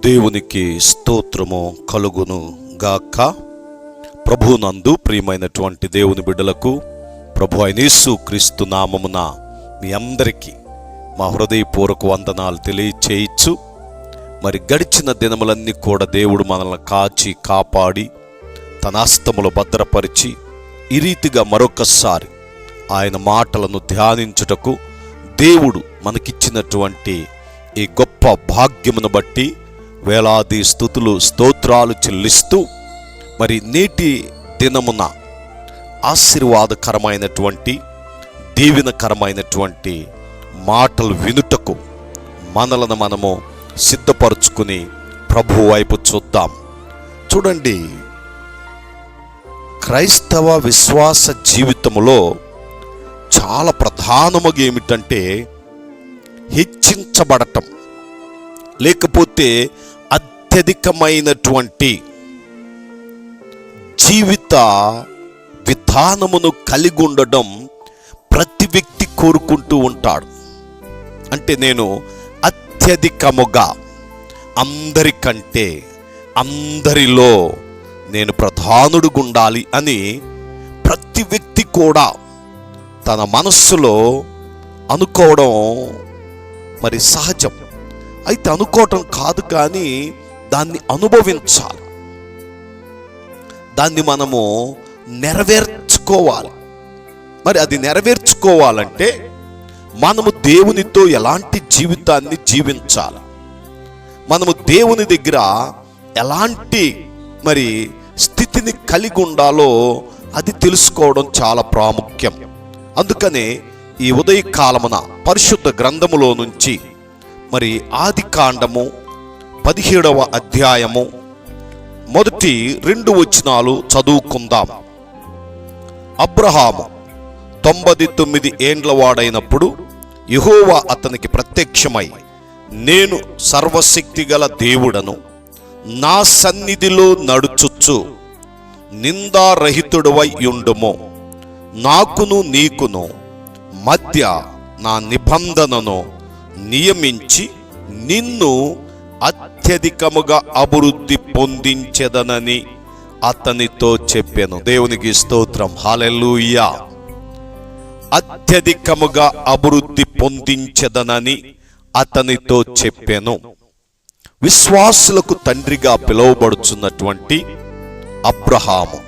దేవునికి స్తోత్రము కలుగును గాక. ప్రభునందు ప్రియమైనటువంటి దేవుని బిడ్డలకు ప్రభు అయిన యేసు క్రీస్తు నామమున మీ అందరికీ మా హృదయపూర్వక వందనాలు తెలియచేయచ్చు. మరి గడిచిన దినములన్నీ కూడా దేవుడు మనల్ని కాచి కాపాడి తన హస్తములో భద్రపరిచి ఈ రీతిగా మరొకసారి ఆయన మాటలను ధ్యానించుటకు దేవుడు మనకిచ్చినటువంటి ఈ గొప్ప భాగ్యమును బట్టి వేలాది స్తుతులు స్తోత్రాలు చెల్లిస్తూ మరి నేటి దినమున ఆశీర్వాదకరమైనటువంటి దీవెనకరమైనటువంటి మాటలు వినుటకు మనలను మనము సిద్ధపరచుకుని ప్రభు వైపు చూద్దాం. చూడండి, క్రైస్తవ విశ్వాస జీవితంలో చాలా ప్రధానముగా ఏమిటంటే హెచ్చించబడటం, లేకపోతే అత్యధికమైనటువంటి జీవిత విధానమును కలిగి ఉండడం ప్రతి వ్యక్తి కోరుకుంటూ ఉంటాడు. అంటే నేను అత్యధికముగా అందరికంటే అందరిలో నేను ప్రధానుడుగా ఉండాలి అని ప్రతి వ్యక్తి కూడా తన మనస్సులో అనుకోవడం మరి సహజం. అయితే అనుకోవటం కాదు, కానీ దాన్ని అనుభవించాలి, దాన్ని మనము నెరవేర్చుకోవాలి. మరి అది నెరవేర్చుకోవాలంటే మనము దేవునితో ఎలాంటి జీవితాన్ని జీవించాలి, మనము దేవుని దగ్గర ఎలాంటి మరి స్థితిని కలిగి ఉండాలో అది తెలుసుకోవడం చాలా ప్రాముఖ్యం. అందుకనే ఈ ఉదయకాలమున పరిశుద్ధ గ్రంథములో నుంచి మరి ఆదికాండము 17వ అధ్యాయము మొదటి 2 వచనాలు చదువుకుందాం. అబ్రహాము 99 ఏండ్ల వాడైనప్పుడు యెహోవా అతనికి ప్రత్యక్షమై, నేను సర్వశక్తిగల దేవుడను, నా సన్నిధిలో నడుచుచ్చు నిందారహితుడవై యుండుము, నాకును నీకును మధ్య నా నిబంధనను నియమించి నిన్ను అత్యధికముగా అభివృద్ధి పొందించెదనని అతనితో చెప్పాను. దేవునికి స్తోత్రం, హల్లెలూయా. అత్యధికముగా అభివృద్ధి పొందించెదనని అతనితో చెప్పాను. విశ్వాసులకు తండ్రిగా పిలువబడుచున్నటువంటి అబ్రహాము,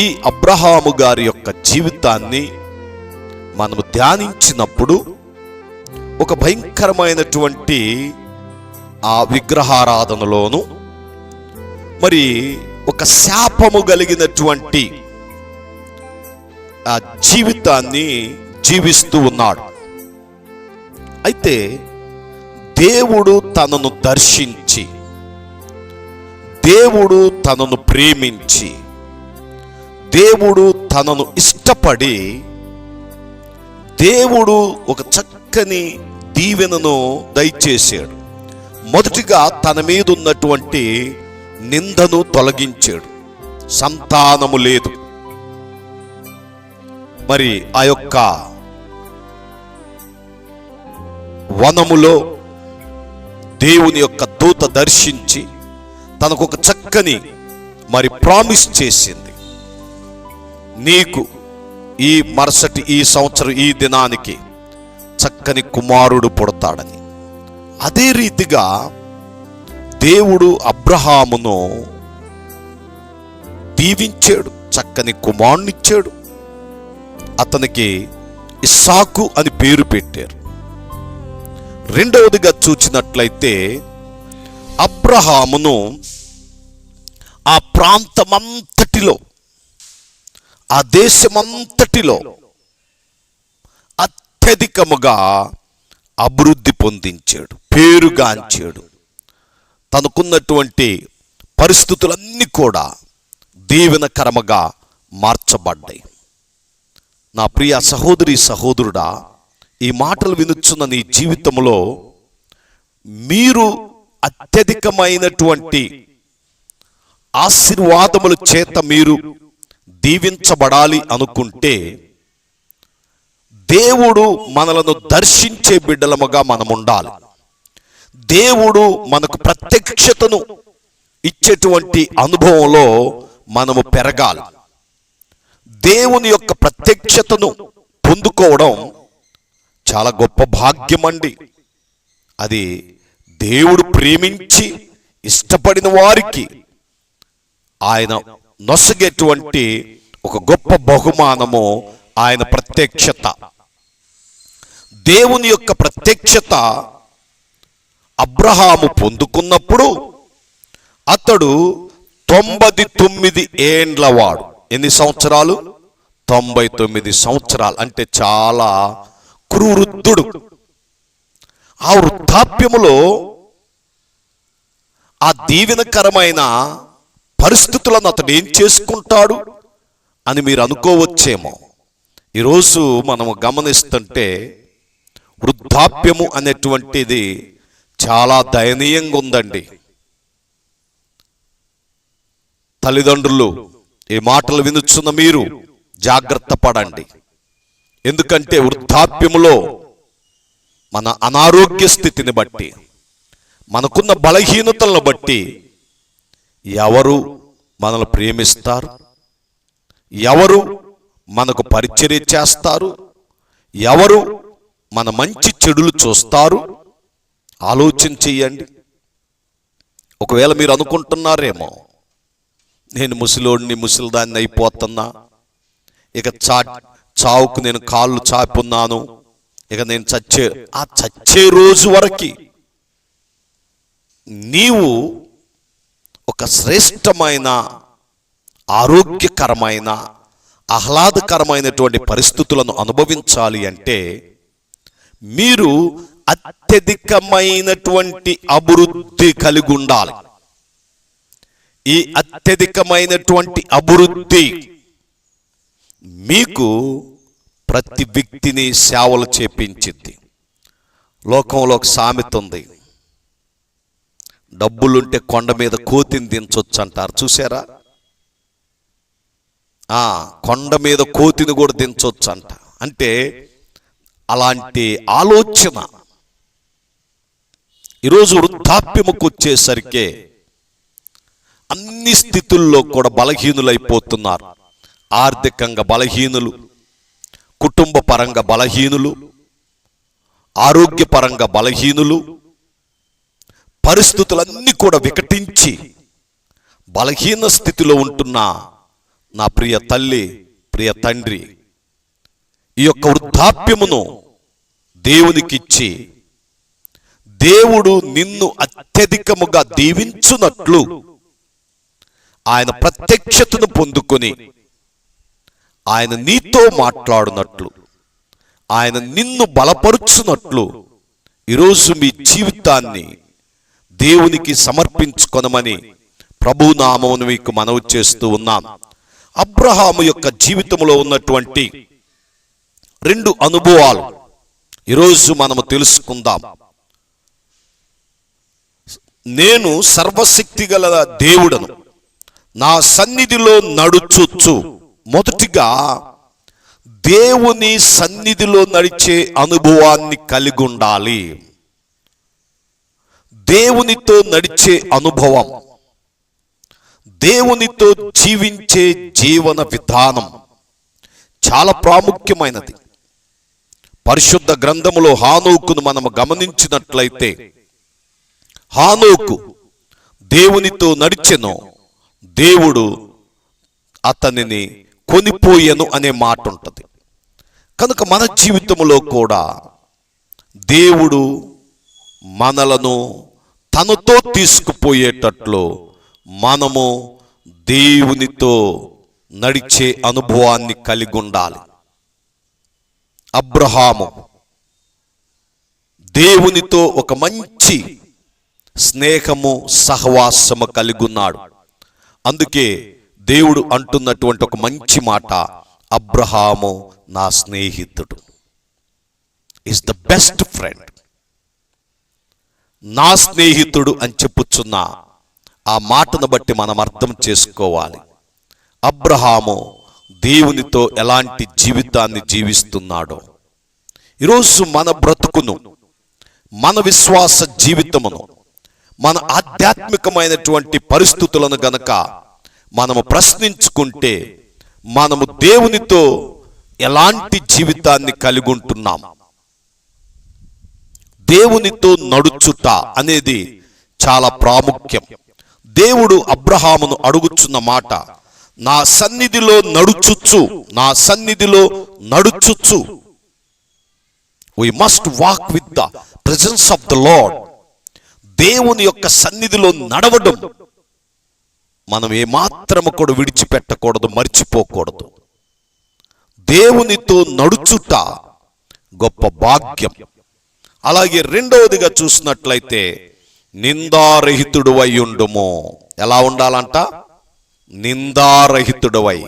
ఈ అబ్రహాము గారి యొక్క జీవితాన్ని మనము ధ్యానించినప్పుడు ఒక భయంకరమైనటువంటి ఆ విగ్రహారాధనలోను మరి ఒక శాపము కలిగినటువంటి ఆ జీవితాన్ని జీవిస్తూ ఉన్నాడు. అయితే దేవుడు తనను దర్శించి, దేవుడు తనను ప్రేమించి, దేవుడు తనను ఇష్టపడి, దేవుడు ఒక చక్కని దీవెనను దయచేశాడు. మొదటిగా తన మీద ఉన్నటువంటి నిందను తొలగించాడు. సంతానము లేదు. మరి ఆ యొక్క వనములో దేవుని యొక్క దూత దర్శించి తనకు ఒక చక్కని మరి ప్రామిస్ చేసింది, నీకు ఈ మరుసటి ఈ సంవత్సరం ఈ దినానికి చక్కని కుమారుడు పుడతాడని. అదే రీతిగా దేవుడు అబ్రహామును దీవించాడు, చక్కని కుమారునిచ్చాడు. అతనికి ఇస్సాకు అని పేరు పెట్టారు. రెండవదిగా చూచినట్లయితే అబ్రహామును ఆ ప్రాంతమంతటిలో, ఆ దేశమంతటిలో అత్యధికముగా అభివృద్ధి పొందించాడు, పేరుగాంచాడు. తనకున్నటువంటి పరిస్థితులన్నీ కూడా దీవెనకరముగా మార్చబడ్డాయి. నా ప్రియ సహోదరి సహోదరుడా, ఈ మాటలు వినుచున్న నీ జీవితంలో మీరు అత్యధికమైనటువంటి ఆశీర్వాదముల చేత మీరు దీవించబడాలి అనుకుంటే దేవుడు మనలను దర్శించే బిడ్డలముగా మనం ఉండాలి. దేవుడు మనకు ప్రత్యక్షతను ఇచ్చేటువంటి అనుభవంలో మనము పెరగాలి. దేవుని యొక్క ప్రత్యక్షతను పొందుకోవడం చాలా గొప్ప భాగ్యం అండి. అది దేవుడు ప్రేమించి ఇష్టపడిన వారికి ఆయన నొసగేటువంటి ఒక గొప్ప బహుమానము ఆయన ప్రత్యక్షత. దేవుని యొక్క ప్రత్యక్షత అబ్రహాము పొందుకున్నప్పుడు అతడు 99 ఏండ్లవాడు. ఎన్ని సంవత్సరాలు? 99 సంవత్సరాలు. అంటే చాలా క్రూరుద్ధుడు. ఆ వృద్ధాప్యములో ఆ దీవెనకరమైన పరిస్థితులను అతడు ఏం చేసుకుంటాడు అని మీరు అనుకోవచ్చేమో. ఈరోజు మనము గమనిస్తుంటే వృద్ధాప్యము అనేటువంటిది చాలా దయనీయంగా ఉందండి. తల్లిదండ్రులు, ఈ మాటలు వినుచున్న మీరు జాగ్రత్త పడండి. ఎందుకంటే వృద్ధాప్యములో మన అనారోగ్య స్థితిని బట్టి, మనకున్న బలహీనతలను బట్టి ఎవరు మనల్ని ప్రేమిస్తారు, ఎవరు మనకు పరిచర్య చేస్తారు, ఎవరు మన మంచి చెడులు చూస్తారు, ఆలోచన చెయ్యండి. ఒకవేళ మీరు అనుకుంటున్నారేమో, నేను ముసలోడిని ముసలిదాన్ని అయిపోతున్నా, ఇక చావుకు నేను కాళ్ళు చాపున్నాను, ఇక నేను చచ్చే రోజు వరకు నీవు ఒక శ్రేష్టమైన ఆరోగ్యకరమైన ఆహ్లాదకరమైనటువంటి పరిస్థితులను అనుభవించాలి అంటే మీరు అత్యధికమైనటువంటి అభివృద్ధి కలిగి ఉండాలి. ఈ అత్యధికమైనటువంటి అభివృద్ధి మీకు ప్రతి వ్యక్తిని సేవలు చేపించింది. లోకంలో ఒక సామెత ఉంది, డబ్బులుంటే కొండ మీద కోతిని దించొచ్చు అంటారు. చూసారా? కొండ మీద కోతిని కూడా దించొచ్చు అంట. అంటే అలాంటి ఆలోచన ఈరోజు వృద్ధాప్యముకు వచ్చేసరికి అన్ని స్థితుల్లో కూడా బలహీనులైపోతున్నారు. ఆర్థికంగా బలహీనులు, కుటుంబ పరంగా బలహీనులు, ఆరోగ్యపరంగా బలహీనులు, పరిస్థితులన్నీ కూడా వికటించి బలహీన స్థితిలో ఉంటున్న నా ప్రియ తల్లి, ప్రియ తండ్రి, ఈ యొక్క వృద్ధాప్యమును దేవునికిచ్చి దేవుడు నిన్ను అత్యధికముగా దీవించునట్లు ఆయన ప్రత్యక్షతను పొందుకొని ఆయన నీతో మాట్లాడునట్లు, ఆయన నిన్ను బలపరుచునట్లు ఈరోజు మీ జీవితాన్ని దేవునికి సమర్పించుకొనమని ప్రభునామమును మీకు మనవి చేస్తూ ఉన్నాం. అబ్రహాము యొక్క జీవితంలో ఉన్నటువంటి 2 అనుభవాలు ఈరోజు మనము తెలుసుకుందాం. నేను సర్వశక్తిగల దేవుడను, నా సన్నిధిలో నడుచుచు. మొదటిగా దేవుని సన్నిధిలో నడిచే అనుభవాన్ని కలిగి ఉండాలి. దేవునితో నడిచే అనుభవం, దేవునితో జీవించే జీవన విధానం చాలా ప్రాముఖ్యమైనది. పరిశుద్ధ గ్రంథములో హానోకును మనము గమనించినట్లయితే, హానోకు దేవునితో నడిచెను, దేవుడు అతనిని కొనిపోయెను అనే మాట ఉంటుంది. కనుక మన జీవితంలో కూడా దేవుడు మనలను తనతో తీసుకుపోయేటట్లు మనము దేవునితో నడిచే అనుభవాన్ని కలిగి ఉండాలి. అబ్రహాము దేవునితో ఒక మంచి స్నేహము, సహవాసము కలిగి ఉన్నాడు. అందుకే దేవుడు అంటున్నటువంటి ఒక మంచి మాట, అబ్రహాము నా స్నేహితుడు, ఈజ్ ద బెస్ట్ ఫ్రెండ్. నా స్నేహితుడు అని చెప్పుచున్న ఆ మాటను బట్టి మనం అర్థం చేసుకోవాలి, అబ్రహాము దేవునితో ఎలాంటి జీవితాన్ని జీవిస్తున్నాడో. ఈరోజు మన బ్రతుకును మన విశ్వాస జీవితమును, మన ఆధ్యాత్మికమైనటువంటి పరిస్థితులను గనక మనము ప్రశ్నించుకుంటే మనము దేవునితో ఎలాంటి జీవితాన్ని కలిగి ఉంటున్నాం? దేవునితో నడుచుట అనేది చాలా ప్రాముఖ్యం. దేవుడు అబ్రహామును అడుగుచున్న మాట, నా సన్నిధిలో నడుచుచు, నా సన్నిధిలో నడుచుచు. We must walk with the presence of the Lord. దేవుని యొక్క సన్నిధిలో నడవడం మనం ఏమాత్రము కూడా విడిచిపెట్టకూడదు, మర్చిపోకూడదు. దేవునితో నడుచుట గొప్ప భాగ్యం. అలాగే రెండవదిగా చూసినట్లయితే నిందారహితుడువై ఉండుము. ఎలా ఉండాలంట? నిందారహితుడువై,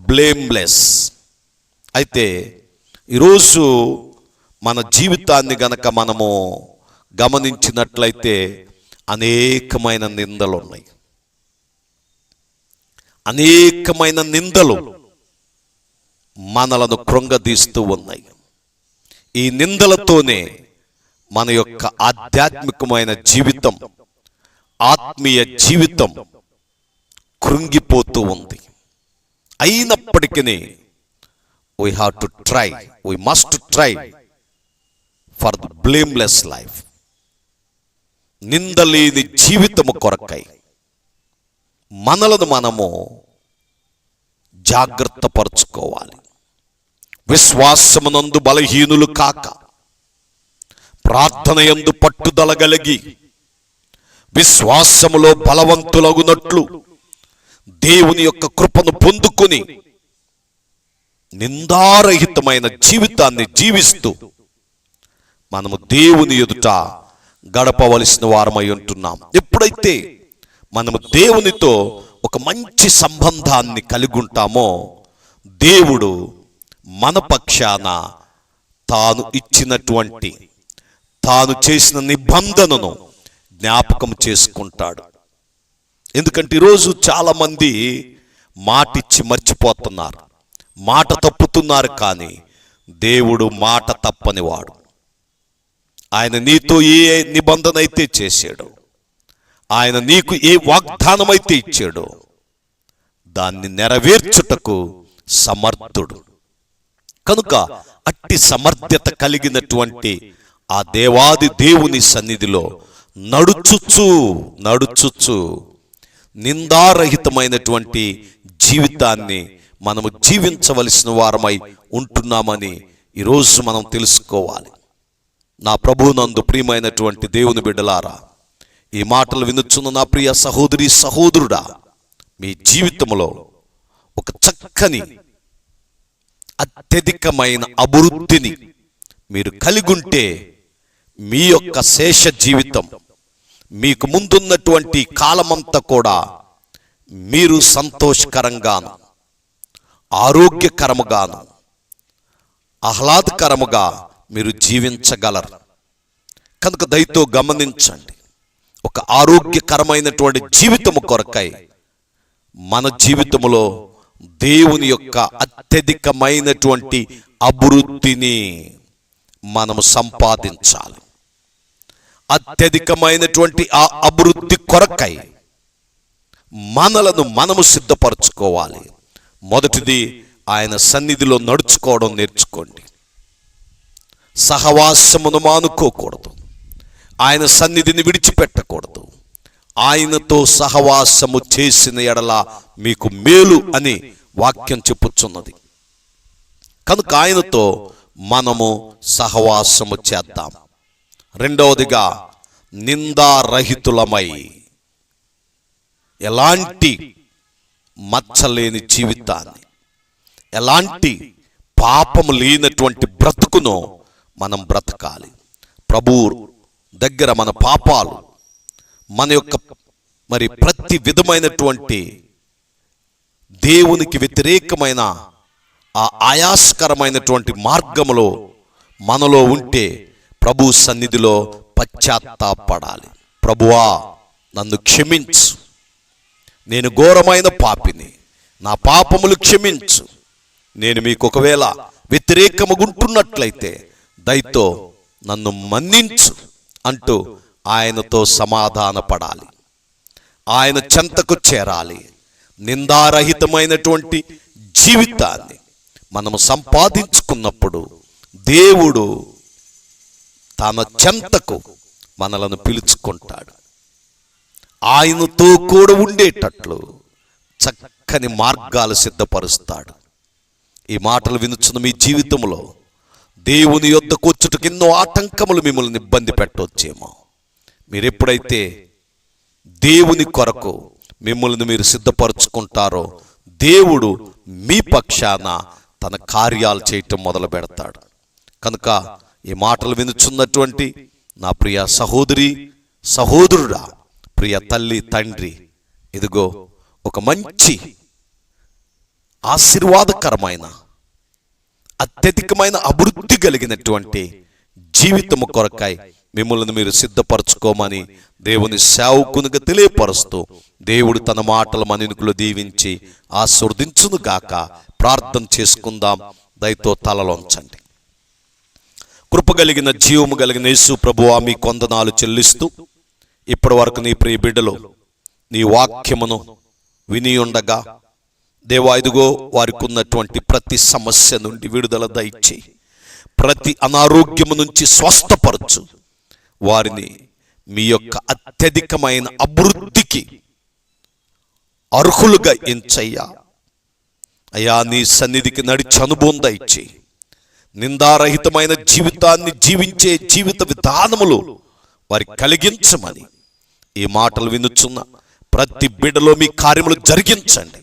బ్లేమ్లెస్. అయితే ఈరోజు మన జీవితాన్ని గనక మనము గమనించినట్లయితే అనేకమైన నిందలు ఉన్నాయి. అనేకమైన నిందలు మనలను కృంగదీస్తూ ఉన్నాయి. ఈ నిందలతోనే మన యొక్క ఆధ్యాత్మికమైన జీవితం, ఆత్మీయ జీవితం కృంగిపోతూ ఉంది. అయినప్పటికీ we have to try, we must try for the blameless life. నిందలేని జీవితము కొరకై మనలను మనము జాగ్రత్త పరుచుకోవాలి. విశ్వాసమునందు బలహీనులు కాక, ప్రార్థనయందు పట్టుదల కలిగి, విశ్వాసములో బలవంతులగునట్లు దేవుని యొక్క కృపను పొందుకొని నిందారహితమైన జీవితాన్ని జీవిస్తూ మనము దేవుని ఎదుట గడపవలసిన వారమై ఉంటున్నాం. ఎప్పుడైతే మనము దేవునితో ఒక మంచి సంబంధాన్ని కలిగి ఉంటామో, దేవుడు మన పక్షాన తాను ఇచ్చినటువంటి, తాను చేసిన నిబంధనను జ్ఞాపకం చేసుకుంటాడు. ఎందుకంటే ఈరోజు చాలామంది మాటిచ్చి మర్చిపోతున్నారు, మాట తప్పుతున్నారు. కానీ దేవుడు మాట తప్పనివాడు. ఆయన నీతో ఏ నిబంధన అయితే చేశాడో, ఆయన నీకు ఏ వాగ్దానం అయితే ఇచ్చాడో దాన్ని నెరవేర్చుటకు సమర్థుడు. కనుక అట్టి సమర్థత కలిగినటువంటి ఆ దేవాది దేవుని సన్నిధిలో నడుచుచు నిందారహితమైనటువంటి జీవితాన్ని మనము జీవించవలసిన వారమై ఉంటున్నామని ఈరోజు మనం తెలుసుకోవాలి. నా ప్రభువునందు ప్రియమైనటువంటి దేవుని బిడ్డలారా, ఈ మాటలు వినుచున్న నా ప్రియ సహోదరి సహోదరుడా, మీ జీవితంలో ఒక చక్కని అత్యధికమైన అభివృద్ధిని మీరు కలిగుంటే మీ యొక్క శేష జీవితం, మీకు ముందున్నటువంటి కాలమంతా కూడా మీరు సంతోషకరంగాను, ఆరోగ్యకరముగాను, ఆహ్లాదకరముగా మీరు జీవించగలరు. కనుక దయతో గమనించండి, ఒక ఆరోగ్యకరమైనటువంటి జీవితము కొరకై మన జీవితములో దేవుని యొక్క అత్యధికమైనటువంటి అభివృద్ధిని మనము సంపాదించాలి. అత్యధికమైనటువంటి ఆ అభివృద్ధి కొరకై మనలను మనము సిద్ధపరచుకోవాలి. మొదటిది, ఆయన సన్నిధిలో నడుచుకోవడం నేర్చుకోండి. సహవాసమును మానుకోకూడదు, ఆయన సన్నిధిని విడిచిపెట్టకూడదు. ఆయనతో సహవాసము చేసిన ఎడల మీకు మేలు అని వాక్యం చెప్పుచున్నది. కనుక ఆయనతో మనము సహవాసము చేద్దాం. రెండవదిగా, నిందారహితులమై, ఎలాంటి మచ్చలేని జీవితాన్ని, ఎలాంటి పాపము లేనటువంటి బ్రతుకును మనం బ్రతకాలి. ప్రభువు దగ్గర మన పాపాలు, మన యొక్క ప్రతి విధమైనటువంటి దేవునికి వ్యతిరేకమైన ఆ ఆయాస్కరమైనటువంటి మార్గములో మనలో ఉంటే ప్రభు సన్నిధిలో పశ్చాత్తాపడాలి. ప్రభువా, నన్ను క్షమించు, నేను ఘోరమైన పాపిని, నా పాపములు క్షమించు. నేను మీకు ఒకవేళ వ్యతిరేకముగుంటున్నట్లయితే దయతో నన్ను మన్నించు అంటూ ఆయనతో సమాధానపడాలి. ఆయన చెంతకు చేరాలి. నిందారహితమైనటువంటి జీవితాన్ని మనము సంపాదించుకున్నప్పుడు దేవుడు తన చెంతకు మనలను పిలుచుకుంటాడు. ఆయనతో కూడా ఉండేటట్లు చక్కని మార్గాలు సిద్ధపరుస్తాడు. ఈ మాటలు వినుచున్న మీ జీవితంలో దేవుని యొద్దకు వచ్చుటకు ఎన్నో ఆటంకములు మిమ్మల్ని ఇబ్బంది పెట్టవచ్చేమో. మీరు ఎప్పుడైతే దేవుని కొరకు మిమ్మల్ని మీరు సిద్ధపరచుకుంటారో దేవుడు మీ పక్షాన తన కార్యాలు చేయటం మొదలు పెడతాడు. కనుక ఈ మాటలు వినుచున్నటువంటి నా ప్రియ సహోదరి సహోదరుడా, ప్రియ తల్లి తండ్రి, ఇదిగో ఒక మంచి ఆశీర్వాదకరమైన అత్యధికమైన అభివృద్ధి కలిగినటువంటి జీవితము కొరకై మిమ్మల్ని మీరు సిద్ధపరచుకోమని దేవుని సేవకునిగా తెలియపరుస్తూ దేవుడు తన మాటలు మనునికులు దీవించి ఆశీర్వదించును గాక. ప్రార్థన చేసుకుందాం. దయతో తలలోంచండి. కృపగలిగిన జీవము కలిగిన యేసు ప్రభువా, మీ కొందనాలు చెల్లిస్తూ ఇప్పటి వరకు నీ ప్రియ బిడ్డలు నీ వాక్యమును విని ఉండగా దేవా, ఇదిగో వారికి ఉన్నటువంటి ప్రతి సమస్య నుండి విడుదల దయచేయి. ప్రతి అనారోగ్యము నుంచి స్వస్థపరచు. వారిని మీ యొక్క అత్యధికమైన అభివృద్ధికి అర్హులుగా ఎంచయ్యా. అయ్యా, నీ సన్నిధికి నడిచి అనుభవం దయచేయి. నిందారహితమైన జీవితాన్ని జీవించే జీవిత విధానములు వారి కలిగించమని ఈ మాటలు వినుచున్న ప్రతి బిడ్డలో మీ కార్యములు జరిగించండి.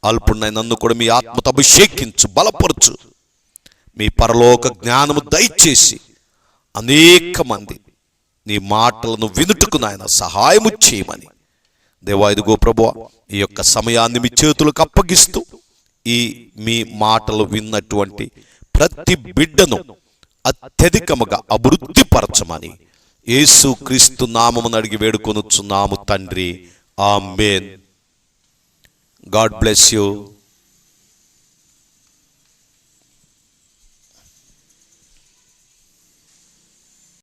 అల్పుడినై నన్ను కూడా మీ ఆత్మతో అభిషేకించు, బలపరచు. మీ పరలోక జ్ఞానము దయచేసి అనేక మంది నీ మాటలను వినుటకు నాయన సహాయము చేయమని దేవా, ఇదిగో ప్రభువా, ఈ యొక్క సమయాన్ని మీ చేతులకు అప్పగిస్తూ ఈ మీ మాటలు విన్నటువంటి ప్రతి బిడ్డను అత్యధికముగా అభివృద్ధి పరచమని యేసు క్రీస్తు నామమును అడిగి వేడుకొనుచున్నాము తండ్రి. ఆమేన్. God bless you.